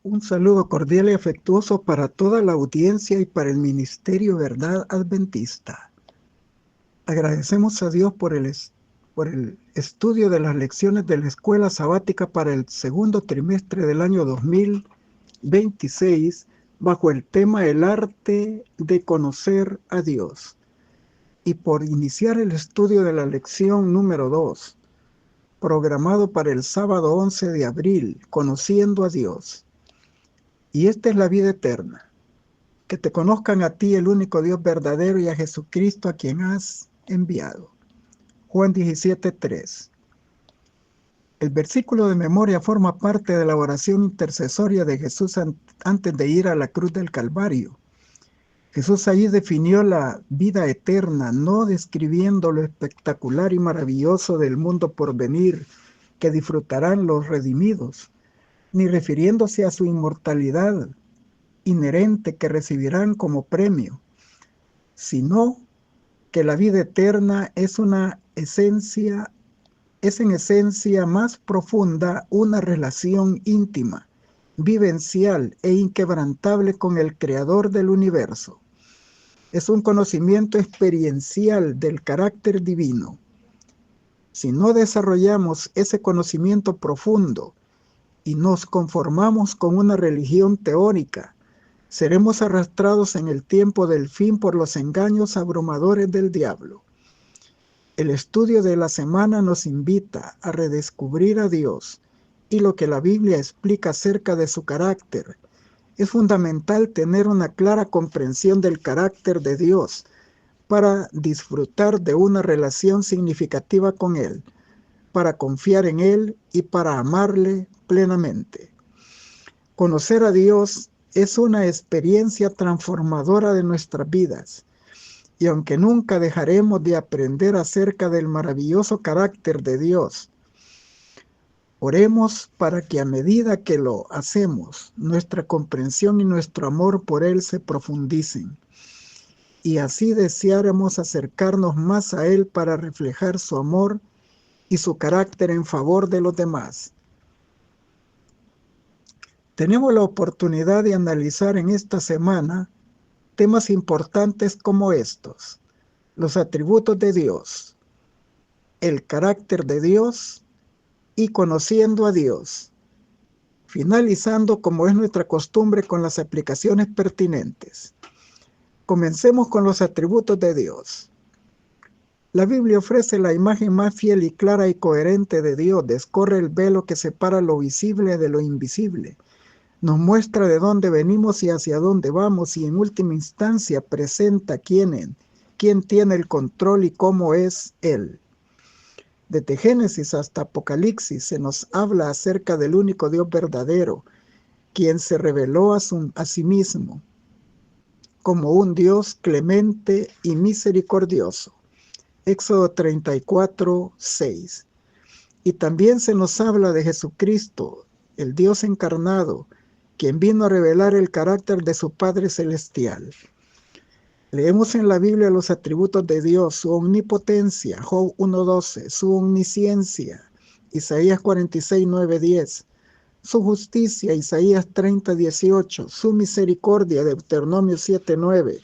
Un saludo cordial y afectuoso para toda la audiencia y para el Ministerio Verdad Adventista. Agradecemos a Dios por el estudio de las lecciones de la Escuela Sabática para el segundo trimestre del año 2026, bajo el tema El arte de conocer a Dios. Y por iniciar el estudio de la lección número 2, programado para el sábado 11 de abril, Conociendo a Dios. Y esta es la vida eterna, que te conozcan a ti, el único Dios verdadero, y a Jesucristo a quien has enviado. Juan 17:3. El versículo de memoria forma parte de la oración intercesoria de Jesús antes de ir a la cruz del Calvario. Jesús allí definió la vida eterna, no describiendo lo espectacular y maravilloso del mundo por venir que disfrutarán los redimidos, ni refiriéndose a su inmortalidad inherente que recibirán como premio, sino que la vida eterna es en esencia más profunda una relación íntima, vivencial e inquebrantable con el Creador del universo. Es un conocimiento experiencial del carácter divino. Si no desarrollamos ese conocimiento profundo y nos conformamos con una religión teórica, seremos arrastrados en el tiempo del fin por los engaños abrumadores del diablo. El estudio de la semana nos invita a redescubrir a Dios y lo que la Biblia explica acerca de su carácter. Es fundamental tener una clara comprensión del carácter de Dios para disfrutar de una relación significativa con Él, para confiar en Él y para amarle plenamente. Conocer a Dios es una experiencia transformadora de nuestras vidas, y aunque nunca dejaremos de aprender acerca del maravilloso carácter de Dios, oremos para que a medida que lo hacemos, nuestra comprensión y nuestro amor por Él se profundicen, y así deseáramos acercarnos más a Él para reflejar su amor y su carácter en favor de los demás. Tenemos la oportunidad de analizar en esta semana temas importantes como estos: los atributos de Dios, el carácter de Dios y conociendo a Dios, finalizando, como es nuestra costumbre, con las aplicaciones pertinentes. Comencemos con los atributos de Dios. La Biblia ofrece la imagen más fiel y clara y coherente de Dios. Descorre el velo que separa lo visible de lo invisible. Nos muestra de dónde venimos y hacia dónde vamos, y en última instancia presenta quién tiene el control y cómo es Él. Desde Génesis hasta Apocalipsis se nos habla acerca del único Dios verdadero, quien se reveló a sí mismo como un Dios clemente y misericordioso. Éxodo 34:6. Y también se nos habla de Jesucristo, el Dios encarnado, quien vino a revelar el carácter de su Padre Celestial. Leemos en la Biblia los atributos de Dios: su omnipotencia, Job 1:12, su omnisciencia, Isaías 46:9-10, su justicia, Isaías 30:18, su misericordia, Deuteronomio 7:9,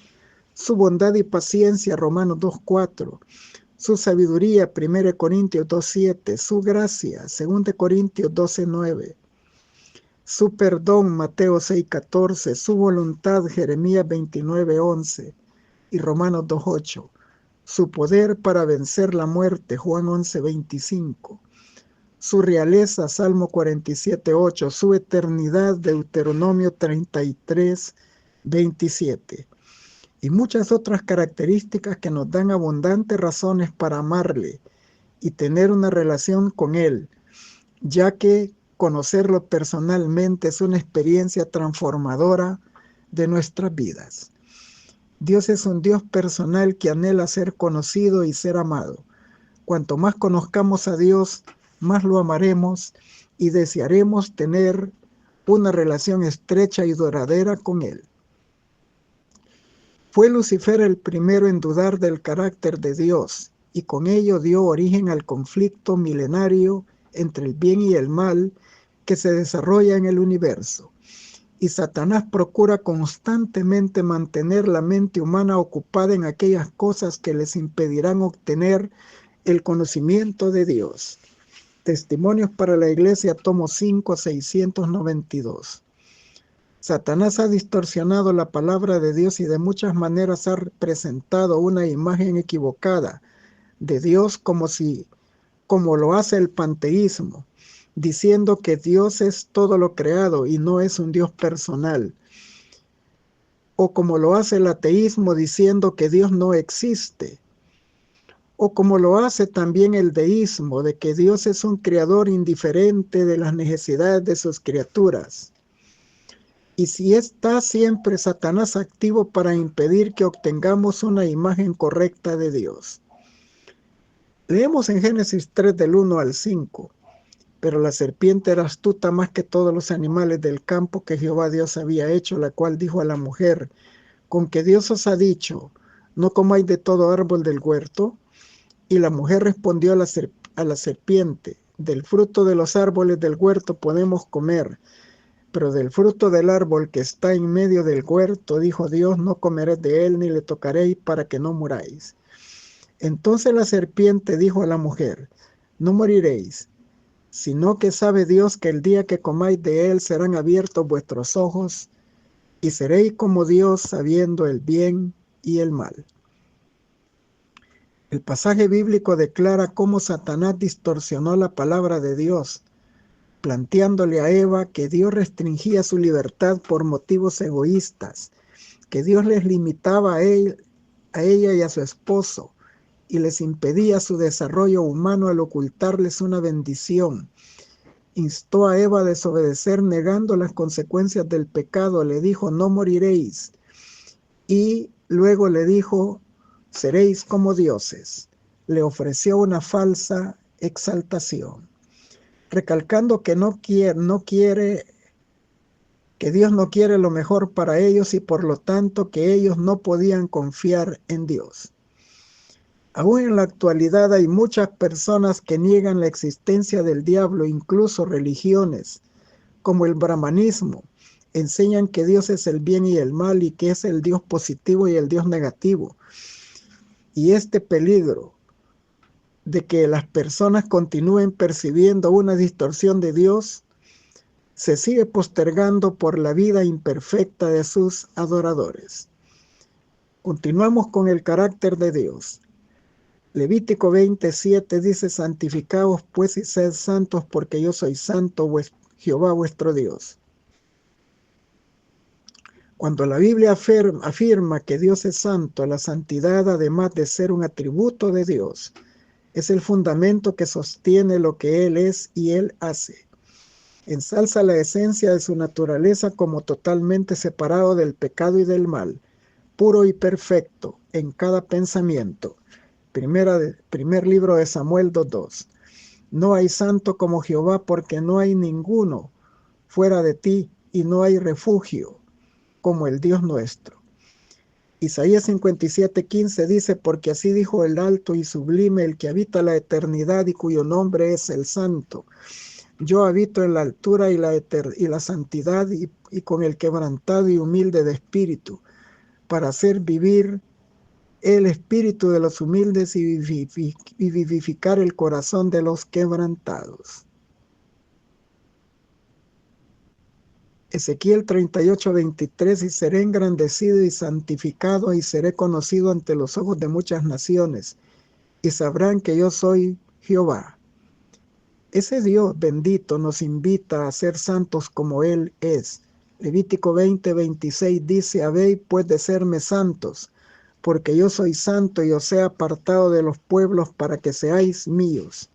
su bondad y paciencia, Romanos 2:4, su sabiduría, 1 Corintios 2:7, su gracia, 2 Corintios 12:9, su perdón, Mateo 6:14, su voluntad, Jeremías 29:11 y Romanos 2:8, su poder para vencer la muerte, Juan 11:25, su realeza, Salmo 47:8, su eternidad, Deuteronomio 33:27, y muchas otras características que nos dan abundantes razones para amarle y tener una relación con Él, ya que conocerlo personalmente es una experiencia transformadora de nuestras vidas. Dios es un Dios personal que anhela ser conocido y ser amado. Cuanto más conozcamos a Dios, más lo amaremos y desearemos tener una relación estrecha y duradera con Él. Fue Lucifer el primero en dudar del carácter de Dios, y con ello dio origen al conflicto milenario entre el bien y el mal que se desarrolla en el universo. Y Satanás procura constantemente mantener la mente humana ocupada en aquellas cosas que les impedirán obtener el conocimiento de Dios. Testimonios para la Iglesia, tomo 5, 692. Satanás ha distorsionado la palabra de Dios y de muchas maneras ha presentado una imagen equivocada de Dios como lo hace el panteísmo, diciendo que Dios es todo lo creado y no es un Dios personal. O como lo hace el ateísmo, diciendo que Dios no existe. O como lo hace también el deísmo, de que Dios es un creador indiferente de las necesidades de sus criaturas. Y si está siempre Satanás activo para impedir que obtengamos una imagen correcta de Dios. Leemos en Génesis 3 del 1 al 5. Pero la serpiente era astuta más que todos los animales del campo que Jehová Dios había hecho, la cual dijo a la mujer: ¿con que Dios os ha dicho, no comáis de todo árbol del huerto? Y la mujer respondió a la serpiente: del fruto de los árboles del huerto podemos comer, pero del fruto del árbol que está en medio del huerto, dijo Dios, no comeréis de él ni le tocaréis para que no muráis. Entonces la serpiente dijo a la mujer: no moriréis, sino que sabe Dios que el día que comáis de él serán abiertos vuestros ojos y seréis como Dios, sabiendo el bien y el mal. El pasaje bíblico declara cómo Satanás distorsionó la palabra de Dios, planteándole a Eva que Dios restringía su libertad por motivos egoístas, que Dios les limitaba a ella y a su esposo, y les impedía su desarrollo humano al ocultarles una bendición. Instó a Eva a desobedecer negando las consecuencias del pecado. Le dijo: no moriréis. Y luego le dijo: seréis como dioses. Le ofreció una falsa exaltación, recalcando que que Dios no quiere lo mejor para ellos y por lo tanto que ellos no podían confiar en Dios. Aún en la actualidad hay muchas personas que niegan la existencia del diablo, incluso religiones, como el brahmanismo, enseñan que Dios es el bien y el mal y que es el Dios positivo y el Dios negativo. Y este peligro de que las personas continúen percibiendo una distorsión de Dios se sigue postergando por la vida imperfecta de sus adoradores. Continuamos con el carácter de Dios. Levítico 27 dice: santificaos pues y sed santos, porque yo soy santo, Jehová vuestro Dios. Cuando la Biblia afirma que Dios es santo, la santidad, además de ser un atributo de Dios, es el fundamento que sostiene lo que Él es y Él hace. Ensalza la esencia de su naturaleza como totalmente separado del pecado y del mal, puro y perfecto en cada pensamiento. Primer libro de Samuel 2:2. No hay santo como Jehová, porque no hay ninguno fuera de ti, y no hay refugio como el Dios nuestro. Isaías 57:15 dice: porque así dijo el alto y sublime, el que habita la eternidad y cuyo nombre es el Santo. Yo habito en la altura y la santidad y con el quebrantado y humilde de espíritu, para hacer vivir el espíritu de los humildes y vivificar el corazón de los quebrantados. Ezequiel 38:23: y seré engrandecido y santificado y seré conocido ante los ojos de muchas naciones, y sabrán que yo soy Jehová. Ese Dios bendito nos invita a ser santos como Él es. Levítico 20:26 dice: habéis pues de serme santos, porque yo soy santo y os he apartado de los pueblos para que seáis míos.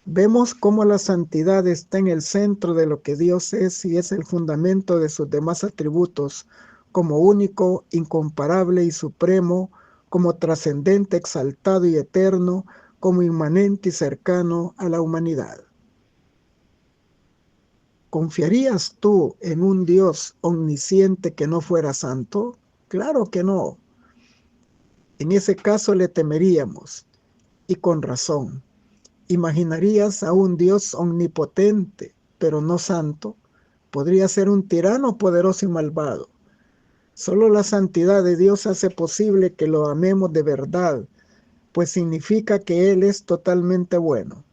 Vemos cómo la santidad está en el centro de lo que Dios es y es el fundamento de sus demás atributos, como único, incomparable y supremo, como trascendente, exaltado y eterno, como inmanente y cercano a la humanidad. ¿Confiarías tú en un Dios omnisciente que no fuera santo? Claro que no. En ese caso le temeríamos, y con razón. ¿Imaginarías a un Dios omnipotente, pero no santo? Podría ser un tirano poderoso y malvado. Solo la santidad de Dios hace posible que lo amemos de verdad, pues significa que Él es totalmente bueno.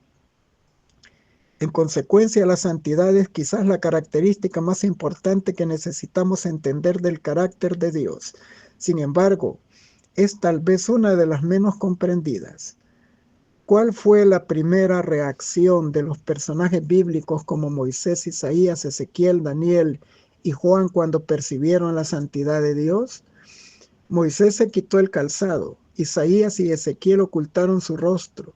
En consecuencia, la santidad es quizás la característica más importante que necesitamos entender del carácter de Dios. Sin embargo, es tal vez una de las menos comprendidas. ¿Cuál fue la primera reacción de los personajes bíblicos como Moisés, Isaías, Ezequiel, Daniel y Juan cuando percibieron la santidad de Dios? Moisés se quitó el calzado, Isaías y Ezequiel ocultaron su rostro,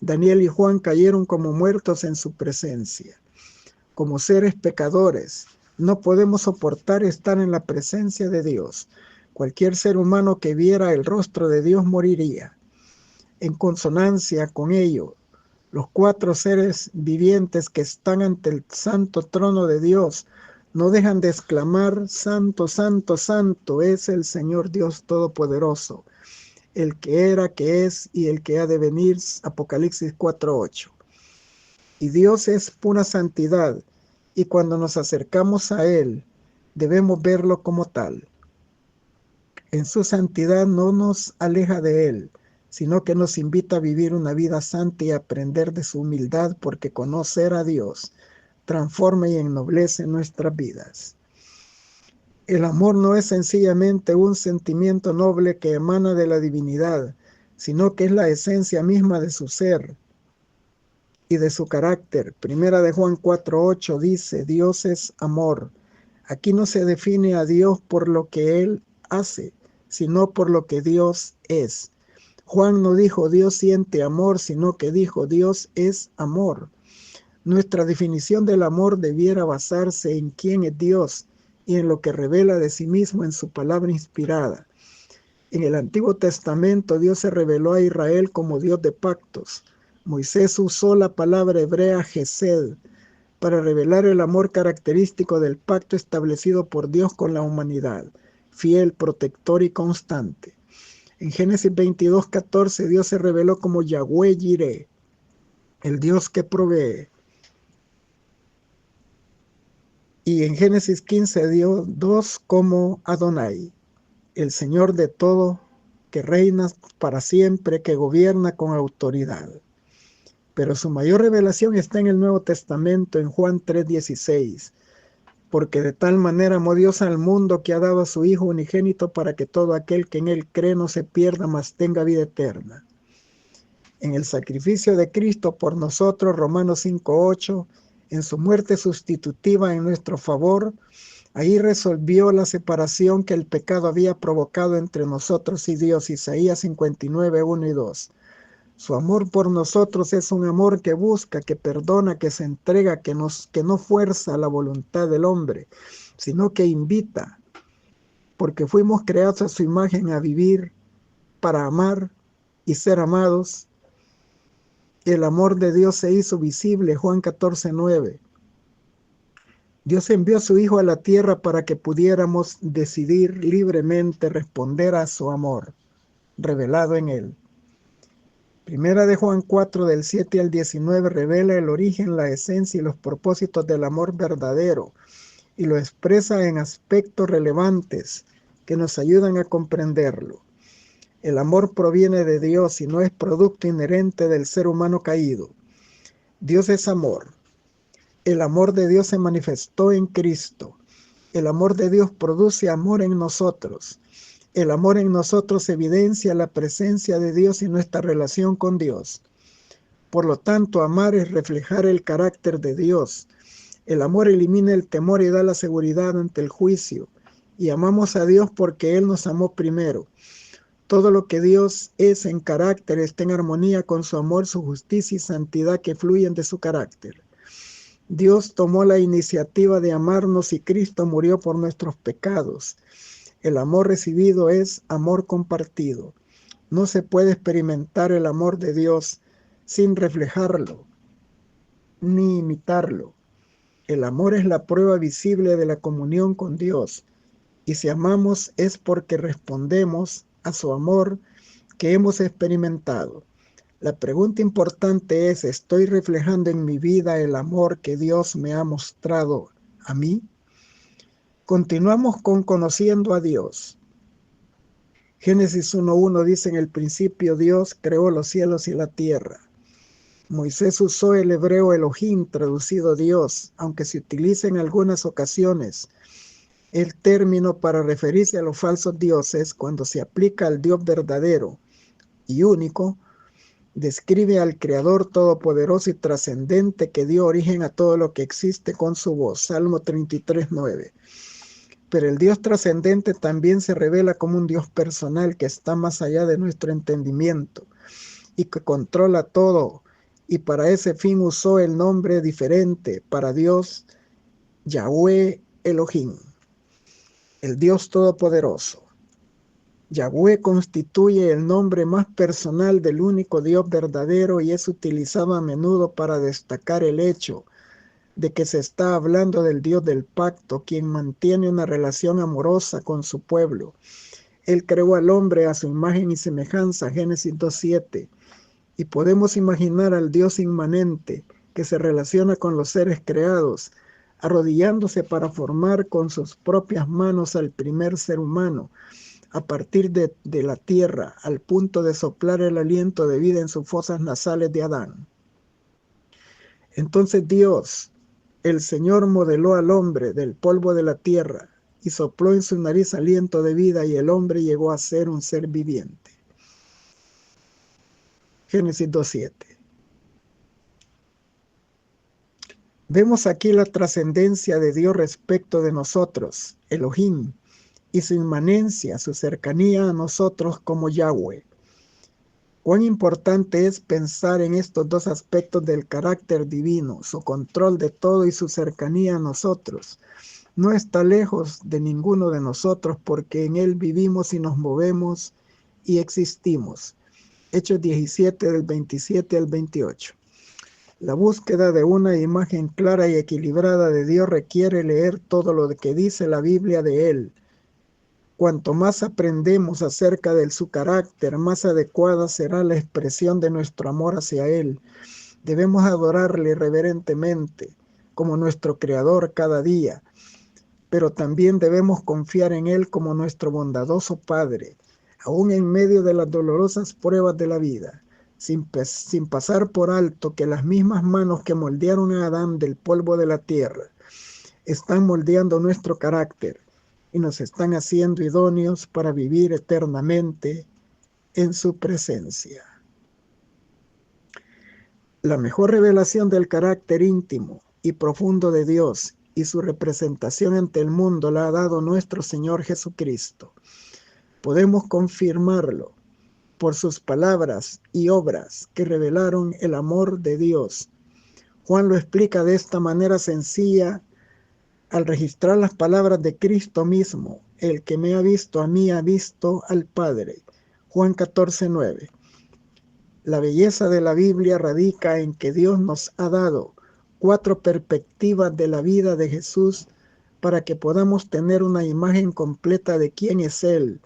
Daniel y Juan cayeron como muertos en su presencia. Como seres pecadores, no podemos soportar estar en la presencia de Dios. Cualquier ser humano que viera el rostro de Dios moriría. En consonancia con ello, los 4 seres vivientes que están ante el santo trono de Dios no dejan de exclamar: Santo, Santo, Santo es el Señor Dios Todopoderoso, el que era, que es y el que ha de venir. Apocalipsis 4:8. Y Dios es pura santidad, y cuando nos acercamos a Él, debemos verlo como tal. En su santidad no nos aleja de Él, sino que nos invita a vivir una vida santa y aprender de su humildad, porque conocer a Dios transforma y ennoblece nuestras vidas. El amor no es sencillamente un sentimiento noble que emana de la divinidad, sino que es la esencia misma de su ser y de su carácter. Primera de Juan 4:8 dice: Dios es amor. Aquí no se define a Dios por lo que Él hace, sino por lo que Dios es. Juan no dijo Dios siente amor, sino que dijo Dios es amor. Nuestra definición del amor debiera basarse en quién es Dios y en lo que revela de sí mismo en su palabra inspirada. En el Antiguo Testamento, Dios se reveló a Israel como Dios de pactos. Moisés usó la palabra hebrea Gesed para revelar el amor característico del pacto establecido por Dios con la humanidad, fiel, protector y constante. En Génesis 22:14, Dios se reveló como Yahweh Jireh, el Dios que provee. Y en Génesis 15:2 como Adonai, el Señor de todo, que reina para siempre, que gobierna con autoridad. Pero su mayor revelación está en el Nuevo Testamento, en Juan 3:16. Porque de tal manera amó Dios al mundo, que ha dado a su Hijo unigénito, para que todo aquel que en Él cree no se pierda, mas tenga vida eterna. En el sacrificio de Cristo por nosotros, Romanos 5:8, en su muerte sustitutiva en nuestro favor, ahí resolvió la separación que el pecado había provocado entre nosotros y Dios. Isaías 59:1 y 2. Su amor por nosotros es un amor que busca, que perdona, que se entrega, que no fuerza la voluntad del hombre, sino que invita, porque fuimos creados a su imagen, a vivir para amar y ser amados. El amor de Dios se hizo visible, Juan 14:9. Dios envió a su Hijo a la tierra para que pudiéramos decidir libremente responder a su amor revelado en Él. Primera de Juan 4, del 7 al 19, revela el origen, la esencia y los propósitos del amor verdadero y lo expresa en aspectos relevantes que nos ayudan a comprenderlo. El amor proviene de Dios y no es producto inherente del ser humano caído. Dios es amor. El amor de Dios se manifestó en Cristo. El amor de Dios produce amor en nosotros. El amor en nosotros evidencia la presencia de Dios y nuestra relación con Dios. Por lo tanto, amar es reflejar el carácter de Dios. El amor elimina el temor y da la seguridad ante el juicio. Y amamos a Dios porque Él nos amó primero. Todo lo que Dios es en carácter está en armonía con su amor, su justicia y santidad que fluyen de su carácter. Dios tomó la iniciativa de amarnos y Cristo murió por nuestros pecados. El amor recibido es amor compartido. No se puede experimentar el amor de Dios sin reflejarlo, ni imitarlo. El amor es la prueba visible de la comunión con Dios. Y si amamos es porque respondemos a su amor que hemos experimentado. La pregunta importante es: ¿estoy reflejando en mi vida el amor que Dios me ha mostrado a mí. Continuamos con conociendo a Dios. Génesis 1:1 dice: en el principio Dios creó los cielos y la tierra. Moisés usó el hebreo Elohim, traducido Dios, aunque se utiliza en algunas ocasiones el término para referirse a los falsos dioses cuando se aplica al Dios verdadero y único. Describe al Creador todopoderoso y trascendente que dio origen a todo lo que existe con su voz. Salmo 33:9. Pero el Dios trascendente también se revela como un Dios personal que está más allá de nuestro entendimiento y que controla todo, y para ese fin usó el nombre diferente para Dios, Yahweh Elohim, el Dios todopoderoso. Yahweh constituye el nombre más personal del único Dios verdadero y es utilizado a menudo para destacar el hecho de que se está hablando del Dios del pacto, quien mantiene una relación amorosa con su pueblo. Él creó al hombre a su imagen y semejanza, Génesis 2:7, y podemos imaginar al Dios inmanente que se relaciona con los seres creados, arrodillándose para formar con sus propias manos al primer ser humano, a partir de la tierra, al punto de soplar el aliento de vida en sus fosas nasales de Adán. Entonces Dios, el Señor, modeló al hombre del polvo de la tierra y sopló en su nariz aliento de vida, y el hombre llegó a ser un ser viviente. Génesis 2:7. Vemos aquí la trascendencia de Dios respecto de nosotros, Elohim, y su inmanencia, su cercanía a nosotros como Yahweh. Cuán importante es pensar en estos dos aspectos del carácter divino, su control de todo y su cercanía a nosotros. No está lejos de ninguno de nosotros porque en Él vivimos y nos movemos y existimos. Hechos 17 del 27 al 28. La búsqueda de una imagen clara y equilibrada de Dios requiere leer todo lo que dice la Biblia de Él. Cuanto más aprendemos acerca de su carácter, más adecuada será la expresión de nuestro amor hacia Él. Debemos adorarle reverentemente como nuestro Creador cada día, pero también debemos confiar en Él como nuestro bondadoso Padre, aún en medio de las dolorosas pruebas de la vida, sin pasar por alto que las mismas manos que moldearon a Adán del polvo de la tierra están moldeando nuestro carácter y nos están haciendo idóneos para vivir eternamente en su presencia. La mejor revelación del carácter íntimo y profundo de Dios y su representación ante el mundo la ha dado nuestro Señor Jesucristo. Podemos confirmarlo por sus palabras y obras que revelaron el amor de Dios. Juan lo explica de esta manera sencilla al registrar las palabras de Cristo mismo: el que me ha visto a mí ha visto al Padre. Juan 14:9. La belleza de la Biblia radica en que Dios nos ha dado 4 perspectivas de la vida de Jesús para que podamos tener una imagen completa de quién es Él.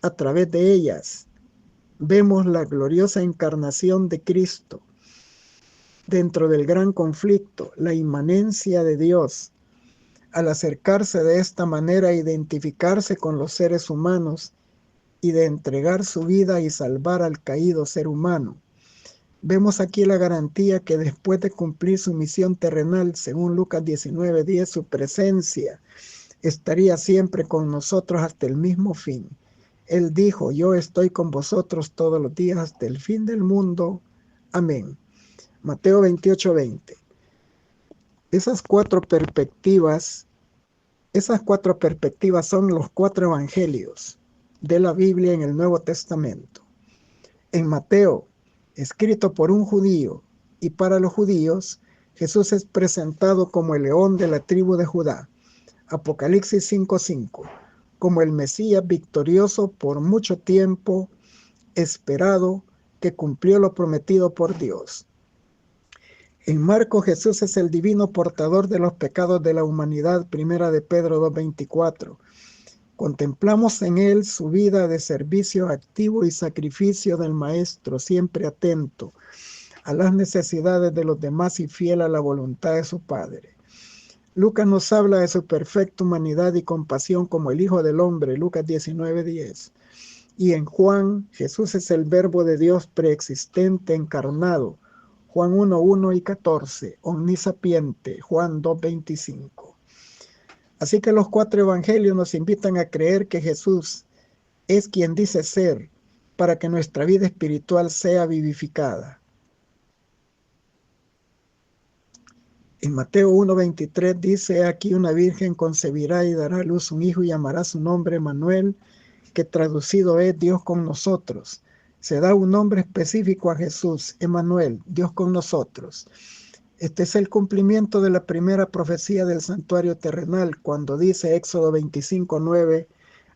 A través de ellas vemos la gloriosa encarnación de Cristo. Dentro del gran conflicto, la inmanencia de Dios. Al acercarse de esta manera a identificarse con los seres humanos y de entregar su vida y salvar al caído ser humano, vemos aquí la garantía que después de cumplir su misión terrenal, según Lucas 19:10, su presencia estaría siempre con nosotros hasta el mismo fin. Él dijo: yo estoy con vosotros todos los días hasta el fin del mundo. Amén. Mateo 28:20. Esas cuatro perspectivas son los 4 evangelios de la Biblia en el Nuevo Testamento. En Mateo, escrito por un judío y para los judíos, Jesús es presentado como el león de la tribu de Judá, Apocalipsis 5:5, como el Mesías victorioso por mucho tiempo esperado, que cumplió lo prometido por Dios. En Marcos, Jesús es el divino portador de los pecados de la humanidad, primera de Pedro 2:24. Contemplamos en él su vida de servicio activo y sacrificio del Maestro, siempre atento a las necesidades de los demás y fiel a la voluntad de su Padre. Lucas nos habla de su perfecta humanidad y compasión como el Hijo del Hombre, Lucas 19:10. Y en Juan, Jesús es el Verbo de Dios preexistente, encarnado, Juan 1:1 y 14, omnisapiente, Juan 2:25. Así que los 4 evangelios nos invitan a creer que Jesús es quien dice ser, para que nuestra vida espiritual sea vivificada. En Mateo 1:23 dice: aquí una virgen concebirá y dará a luz un hijo y llamará su nombre Manuel, que traducido es Dios con nosotros. Se da un nombre específico a Jesús, Emmanuel, Dios con nosotros. Este es el cumplimiento de la primera profecía del santuario terrenal, cuando dice Éxodo 25:9,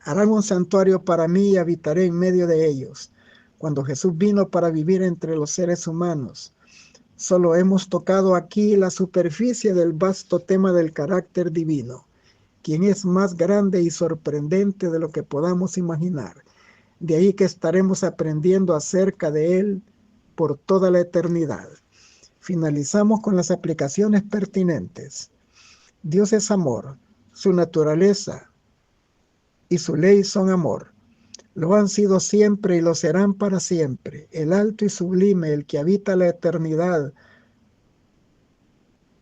harán un santuario para mí y habitaré en medio de ellos. Cuando Jesús vino para vivir entre los seres humanos. Solo hemos tocado aquí la superficie del vasto tema del carácter divino, quien es más grande y sorprendente de lo que podamos imaginar. De ahí que estaremos aprendiendo acerca de él por toda la eternidad. Finalizamos con las aplicaciones pertinentes. Dios es amor, su naturaleza y su ley son amor. Lo han sido siempre y lo serán para siempre. El alto y sublime, el que habita la eternidad,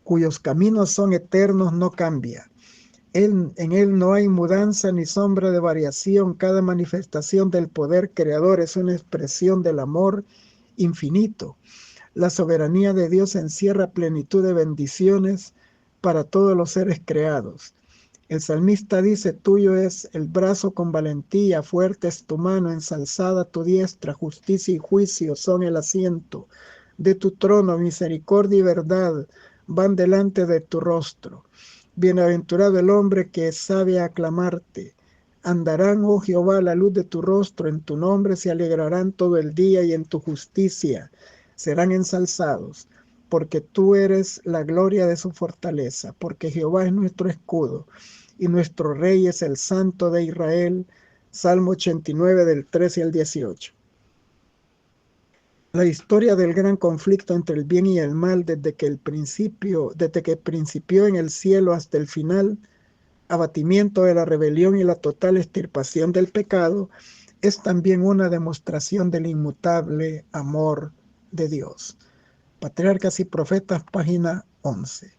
cuyos caminos son eternos, no cambia. En él no hay mudanza ni sombra de variación. Cada manifestación del poder creador es una expresión del amor infinito. La soberanía de Dios encierra plenitud de bendiciones para todos los seres creados. El salmista dice: tuyo es el brazo con valentía, fuerte es tu mano, ensalzada tu diestra, justicia y juicio son el asiento de tu trono, misericordia y verdad van delante de tu rostro. Bienaventurado el hombre que sabe aclamarte. Andarán, oh Jehová, a la luz de tu rostro, en tu nombre se alegrarán todo el día y en tu justicia serán ensalzados, porque tú eres la gloria de su fortaleza, porque Jehová es nuestro escudo y nuestro rey es el Santo de Israel. Salmo 89 del 13 al 18. La historia del gran conflicto entre el bien y el mal desde que principió en el cielo hasta el final, abatimiento de la rebelión y la total extirpación del pecado, es también una demostración del inmutable amor de Dios. Patriarcas y Profetas, página 11.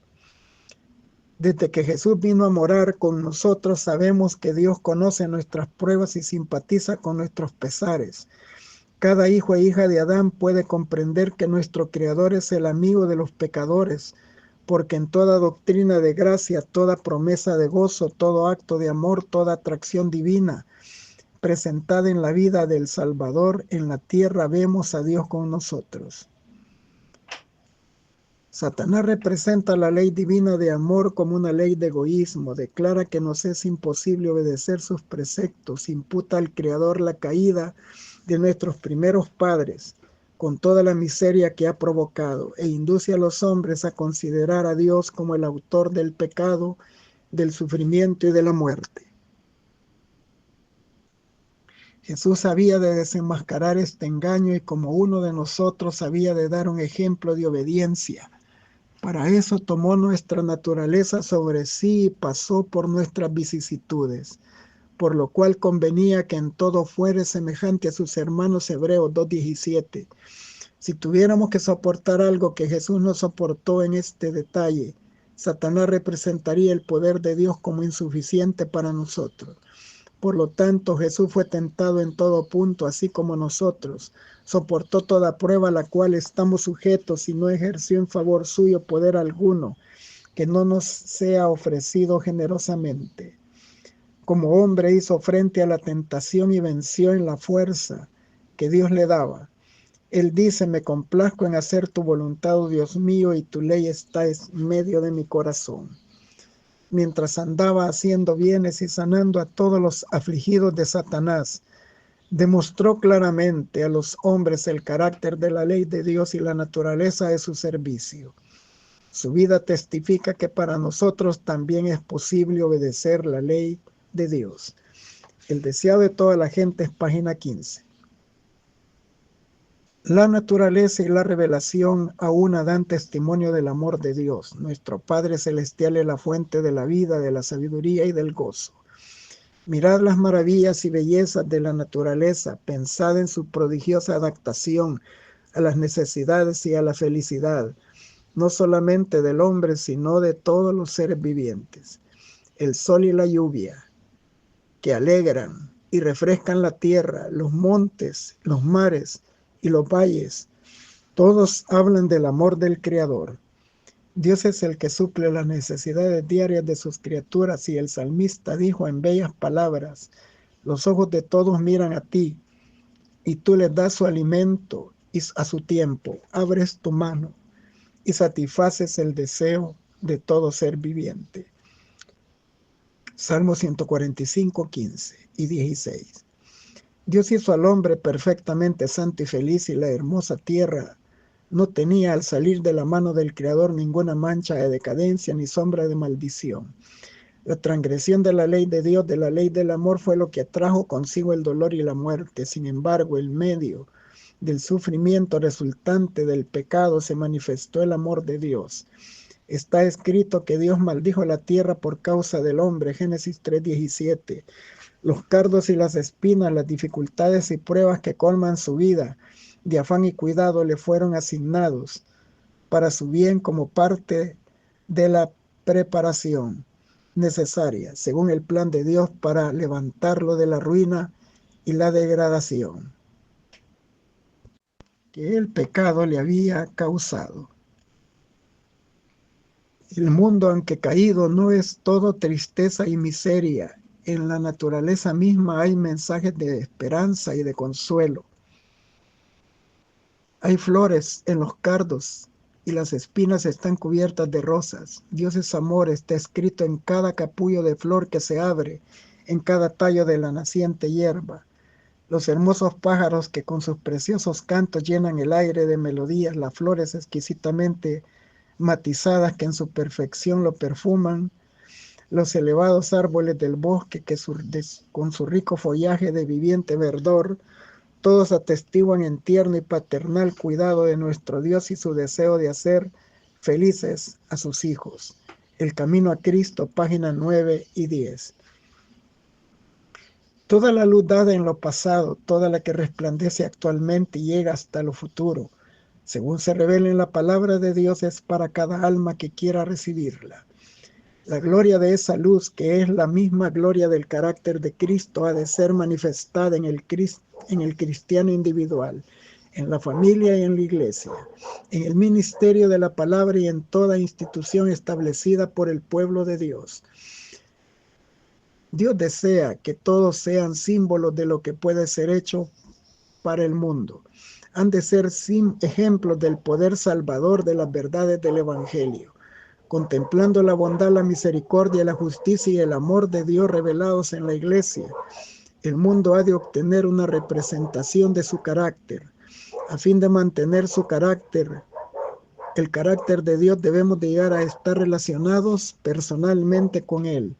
Desde que Jesús vino a morar con nosotros, sabemos que Dios conoce nuestras pruebas y simpatiza con nuestros pesares. Cada hijo e hija de Adán puede comprender que nuestro Creador es el amigo de los pecadores, porque en toda doctrina de gracia, toda promesa de gozo, todo acto de amor, toda atracción divina presentada en la vida del Salvador en la tierra, vemos a Dios con nosotros. Satanás representa la ley divina de amor como una ley de egoísmo, declara que nos es imposible obedecer sus preceptos, imputa al Creador la caída de nuestros primeros padres, con toda la miseria que ha provocado, e induce a los hombres a considerar a Dios como el autor del pecado, del sufrimiento y de la muerte. Jesús había de desenmascarar este engaño y como uno de nosotros había de dar un ejemplo de obediencia. Para eso tomó nuestra naturaleza sobre sí y pasó por nuestras vicisitudes, por lo cual convenía que en todo fuere semejante a sus hermanos. Hebreos 2:17. Si tuviéramos que soportar algo que Jesús no soportó en este detalle, Satanás representaría el poder de Dios como insuficiente para nosotros. Por lo tanto, Jesús fue tentado en todo punto, así como nosotros. Soportó toda prueba a la cual estamos sujetos y no ejerció en favor suyo poder alguno que no nos sea ofrecido generosamente. Como hombre hizo frente a la tentación y venció en la fuerza que Dios le daba. Él dice: me complazco en hacer tu voluntad, oh Dios mío, y tu ley está en medio de mi corazón. Mientras andaba haciendo bienes y sanando a todos los afligidos de Satanás, demostró claramente a los hombres el carácter de la ley de Dios y la naturaleza de su servicio. Su vida testifica que para nosotros también es posible obedecer la ley de Dios. El deseado de toda la gente es página 15. La naturaleza y la revelación aún dan testimonio del amor de Dios. Nuestro Padre Celestial es la fuente de la vida, de la sabiduría y del gozo. Mirad las maravillas y bellezas de la naturaleza, pensad en su prodigiosa adaptación a las necesidades y a la felicidad, no solamente del hombre, sino de todos los seres vivientes. El sol y la lluvia, que alegran y refrescan la tierra, los montes, los mares y los valles, todos hablan del amor del Creador. Dios es el que suple las necesidades diarias de sus criaturas, y el salmista dijo en bellas palabras: los ojos de todos miran a ti, y tú les das su alimento y a su tiempo. Abres tu mano y satisfaces el deseo de todo ser viviente. Salmo 145, 15 y 16. Dios hizo al hombre perfectamente santo y feliz, y la hermosa tierra no tenía al salir de la mano del Creador ninguna mancha de decadencia ni sombra de maldición. La transgresión de la ley de Dios, de la ley del amor, fue lo que trajo consigo el dolor y la muerte. Sin embargo, en medio del sufrimiento resultante del pecado se manifestó el amor de Dios. Está escrito que Dios maldijo la tierra por causa del hombre, Génesis 3:17. Los cardos y las espinas, las dificultades y pruebas que colman su vida de afán y cuidado le fueron asignados para su bien como parte de la preparación necesaria, según el plan de Dios, para levantarlo de la ruina y la degradación que el pecado le había causado. El mundo, aunque caído, no es todo tristeza y miseria. En la naturaleza misma hay mensajes de esperanza y de consuelo. Hay flores en los cardos y las espinas están cubiertas de rosas. Dios es amor, está escrito en cada capullo de flor que se abre, en cada tallo de la naciente hierba. Los hermosos pájaros que con sus preciosos cantos llenan el aire de melodías, las flores exquisitamente matizadas que en su perfección lo perfuman, los elevados árboles del bosque que con su rico follaje de viviente verdor, todos atestiguan en tierno y paternal cuidado de nuestro Dios y su deseo de hacer felices a sus hijos. El camino a Cristo, páginas 9 y 10. Toda la luz dada en lo pasado, toda la que resplandece actualmente y llega hasta lo futuro, según se revela en la palabra de Dios, es para cada alma que quiera recibirla. La gloria de esa luz, que es la misma gloria del carácter de Cristo, ha de ser manifestada en el cristiano individual, en la familia y en la iglesia, en el ministerio de la palabra y en toda institución establecida por el pueblo de Dios. Dios desea que todos sean símbolos de lo que puede ser hecho para el mundo. Han de ser ejemplos del poder salvador de las verdades del Evangelio, contemplando la bondad, la misericordia, la justicia y el amor de Dios revelados en la iglesia. El mundo ha de obtener una representación de su carácter. A fin de mantener su carácter, el carácter de Dios, debemos de llegar a estar relacionados personalmente con Él.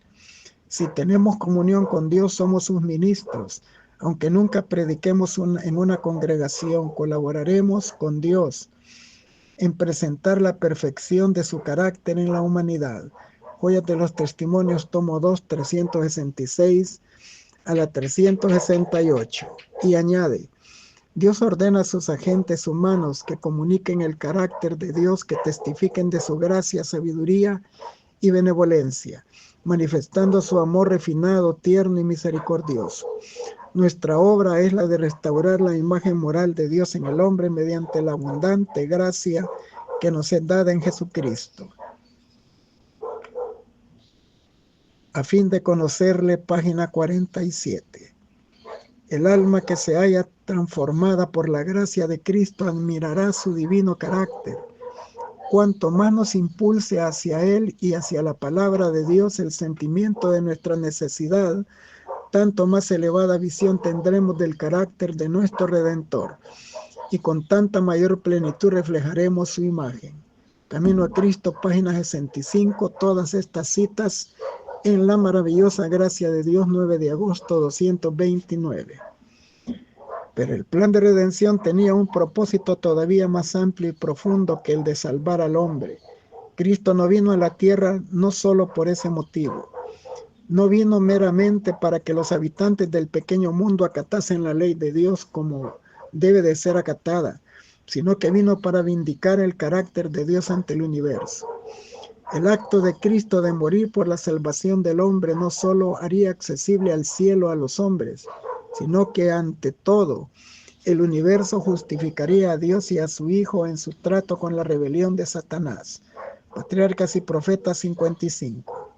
Si tenemos comunión con Dios, somos sus ministros. Aunque nunca prediquemos en una congregación, colaboraremos con Dios en presentar la perfección de su carácter en la humanidad. Joyas de los Testimonios, tomo 2, 366 a la 368. Y añade: Dios ordena a sus agentes humanos que comuniquen el carácter de Dios, que testifiquen de su gracia, sabiduría y benevolencia, manifestando su amor refinado, tierno y misericordioso. Nuestra obra es la de restaurar la imagen moral de Dios en el hombre mediante la abundante gracia que nos es dada en Jesucristo. A fin de conocerle, página 47. El alma que se haya transformada por la gracia de Cristo admirará su divino carácter. Cuanto más nos impulse hacia Él y hacia la palabra de Dios el sentimiento de nuestra necesidad, tanto más elevada visión tendremos del carácter de nuestro Redentor, y con tanta mayor plenitud reflejaremos su imagen. Camino a Cristo, página 65, todas estas citas en la maravillosa gracia de Dios, 9 de agosto 229. Pero el plan de redención tenía un propósito todavía más amplio y profundo que el de salvar al hombre. Cristo no vino a la tierra no solo por ese motivo. No vino meramente para que los habitantes del pequeño mundo acatasen la ley de Dios como debe de ser acatada, sino que vino para vindicar el carácter de Dios ante el universo. El acto de Cristo de morir por la salvación del hombre no solo haría accesible al cielo a los hombres, sino que ante todo el universo justificaría a Dios y a su Hijo en su trato con la rebelión de Satanás. Patriarcas y Profetas 55.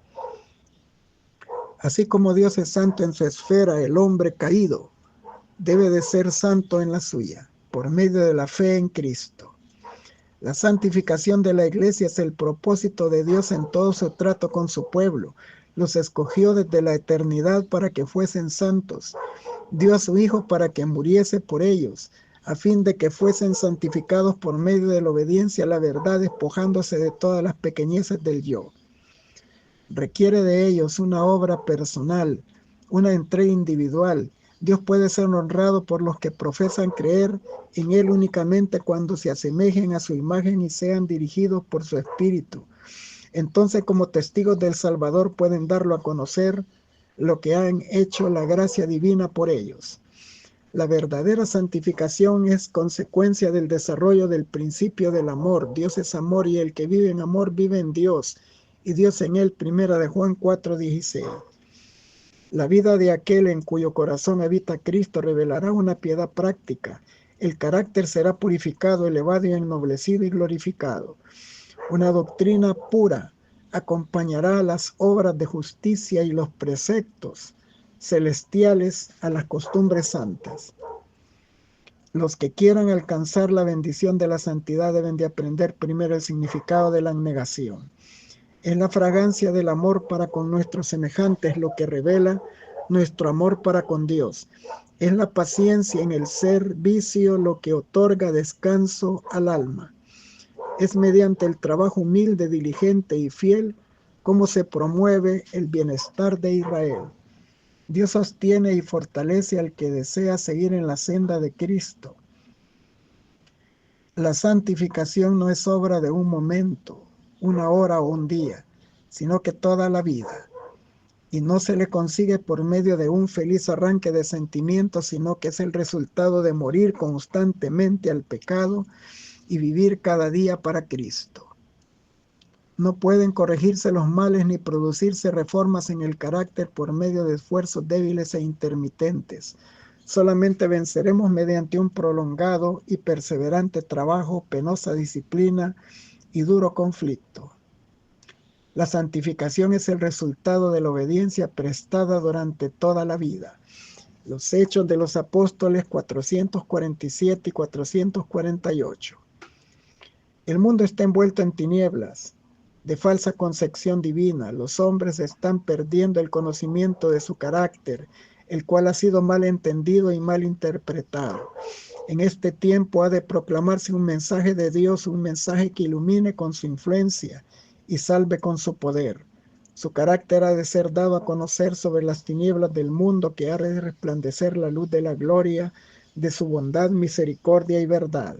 Así como Dios es santo en su esfera, el hombre caído debe de ser santo en la suya, por medio de la fe en Cristo. La santificación de la iglesia es el propósito de Dios en todo su trato con su pueblo. Los escogió desde la eternidad para que fuesen santos. Dio a su Hijo para que muriese por ellos, a fin de que fuesen santificados por medio de la obediencia a la verdad, despojándose de todas las pequeñeces del yo. Requiere de ellos una obra personal, una entrega individual. Dios puede ser honrado por los que profesan creer en Él únicamente cuando se asemejen a su imagen y sean dirigidos por su espíritu. Entonces, como testigos del Salvador, pueden darlo a conocer lo que han hecho la gracia divina por ellos. La verdadera santificación es consecuencia del desarrollo del principio del amor. Dios es amor y el que vive en amor vive en Dios y Dios en él. 1 Juan 4:16. La vida de aquel en cuyo corazón habita Cristo revelará una piedad práctica. El carácter será purificado, elevado y ennoblecido y glorificado. Una doctrina pura acompañará las obras de justicia y los preceptos celestiales a las costumbres santas. Los que quieran alcanzar la bendición de la santidad deben de aprender primero el significado de la abnegación. Es la fragancia del amor para con nuestros semejantes lo que revela nuestro amor para con Dios. Es la paciencia en el servicio lo que otorga descanso al alma. Es mediante el trabajo humilde, diligente y fiel como se promueve el bienestar de Israel. Dios sostiene y fortalece al que desea seguir en la senda de Cristo. La santificación no es obra de un momento, una hora o un día, sino que toda la vida. Y no se le consigue por medio de un feliz arranque de sentimientos, sino que es el resultado de morir constantemente al pecado y vivir cada día para Cristo. No pueden corregirse los males ni producirse reformas en el carácter por medio de esfuerzos débiles e intermitentes. Solamente venceremos mediante un prolongado y perseverante trabajo, penosa disciplina y duro conflicto. La santificación es el resultado de la obediencia prestada durante toda la vida. Los Hechos de los Apóstoles 447 y 448. El mundo está envuelto en tinieblas de falsa concepción divina. Los hombres están perdiendo el conocimiento de su carácter, el cual ha sido mal entendido y mal interpretado. En este tiempo ha de proclamarse un mensaje de Dios, un mensaje que ilumine con su influencia y salve con su poder. Su carácter ha de ser dado a conocer sobre las tinieblas del mundo, que ha de resplandecer la luz de la gloria de su bondad, misericordia y verdad.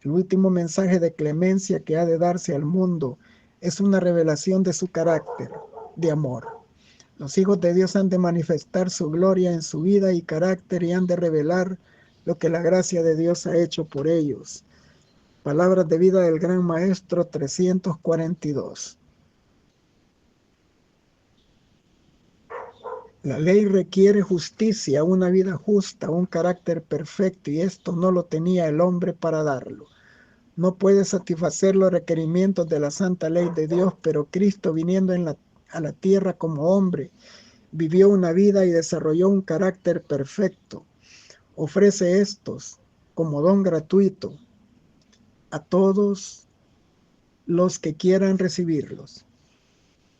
El último mensaje de clemencia que ha de darse al mundo es una revelación de su carácter de amor. Los hijos de Dios han de manifestar su gloria en su vida y carácter y han de revelar lo que la gracia de Dios ha hecho por ellos. Palabras de vida del Gran Maestro 342. La ley requiere justicia, una vida justa, un carácter perfecto, y esto no lo tenía el hombre para darlo. No puede satisfacer los requerimientos de la santa ley de Dios, pero Cristo, viniendo a la tierra como hombre, vivió una vida y desarrolló un carácter perfecto. Ofrece estos como don gratuito a todos los que quieran recibirlos.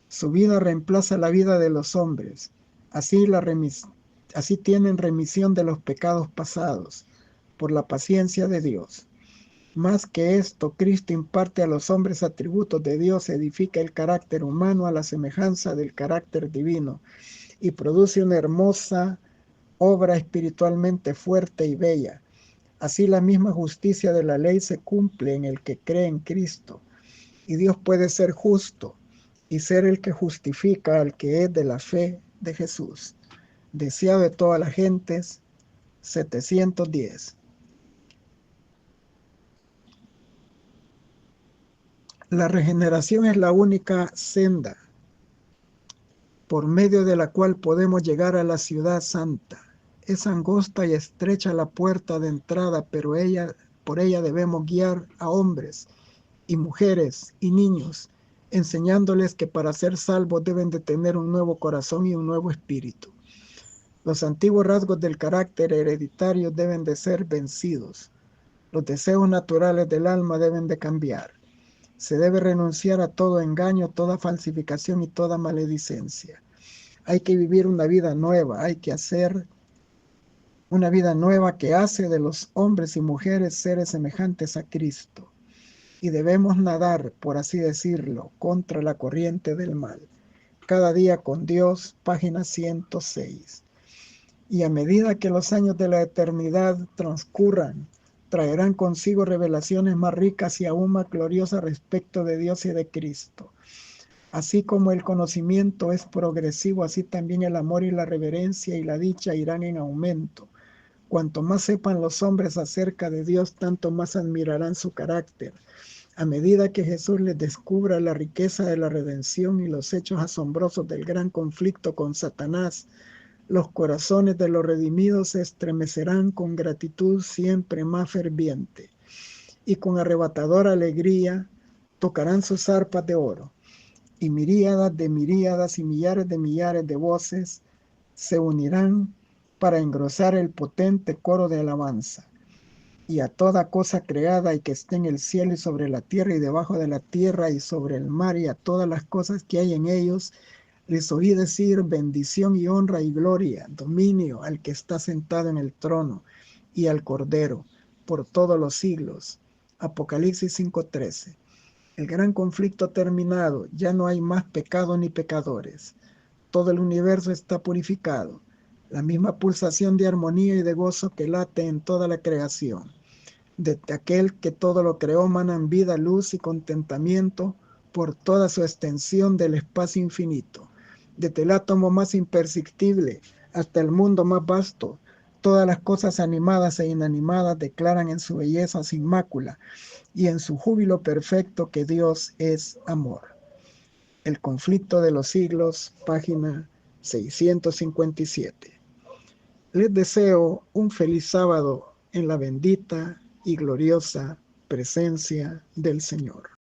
Su vida reemplaza la vida de los hombres. Así tienen remisión de los pecados pasados por la paciencia de Dios. Más que esto, Cristo imparte a los hombres atributos de Dios, edifica el carácter humano a la semejanza del carácter divino y produce una hermosa obra espiritualmente fuerte y bella. Así la misma justicia de la ley se cumple en el que cree en Cristo. Y Dios puede ser justo y ser el que justifica al que es de la fe de Jesús. Deseado de todas las gentes, 710. La regeneración es la única senda por medio de la cual podemos llegar a la ciudad santa. Es angosta y estrecha la puerta de entrada, pero por ella debemos guiar a hombres y mujeres y niños, enseñándoles que para ser salvos deben de tener un nuevo corazón y un nuevo espíritu. Los antiguos rasgos del carácter hereditario deben de ser vencidos. Los deseos naturales del alma deben de cambiar. Se debe renunciar a todo engaño, toda falsificación y toda maledicencia. Hay que vivir una vida nueva, hay que hacer una vida nueva que hace de los hombres y mujeres seres semejantes a Cristo. Y debemos nadar, por así decirlo, contra la corriente del mal. Cada día con Dios, página 106. Y a medida que los años de la eternidad transcurran, traerán consigo revelaciones más ricas y aún más gloriosas respecto de Dios y de Cristo. Así como el conocimiento es progresivo, así también el amor y la reverencia y la dicha irán en aumento. Cuanto más sepan los hombres acerca de Dios, tanto más admirarán su carácter. A medida que Jesús les descubra la riqueza de la redención y los hechos asombrosos del gran conflicto con Satanás, los corazones de los redimidos se estremecerán con gratitud siempre más ferviente, y con arrebatadora alegría tocarán sus arpas de oro, y miríadas de miríadas y millares de voces se unirán para engrosar el potente coro de alabanza. Y a toda cosa creada y que esté en el cielo y sobre la tierra y debajo de la tierra y sobre el mar y a todas las cosas que hay en ellos, les oí decir bendición y honra y gloria, dominio al que está sentado en el trono y al Cordero por todos los siglos. Apocalipsis 5:13. El gran conflicto ha terminado, ya no hay más pecado ni pecadores. Todo el universo está purificado. La misma pulsación de armonía y de gozo que late en toda la creación. De aquel que todo lo creó manan vida, luz y contentamiento por toda su extensión del espacio infinito. Desde el átomo más imperceptible hasta el mundo más vasto, todas las cosas animadas e inanimadas declaran en su belleza sin mácula y en su júbilo perfecto que Dios es amor. El conflicto de los siglos, página 657. Les deseo un feliz sábado en la bendita y gloriosa presencia del Señor.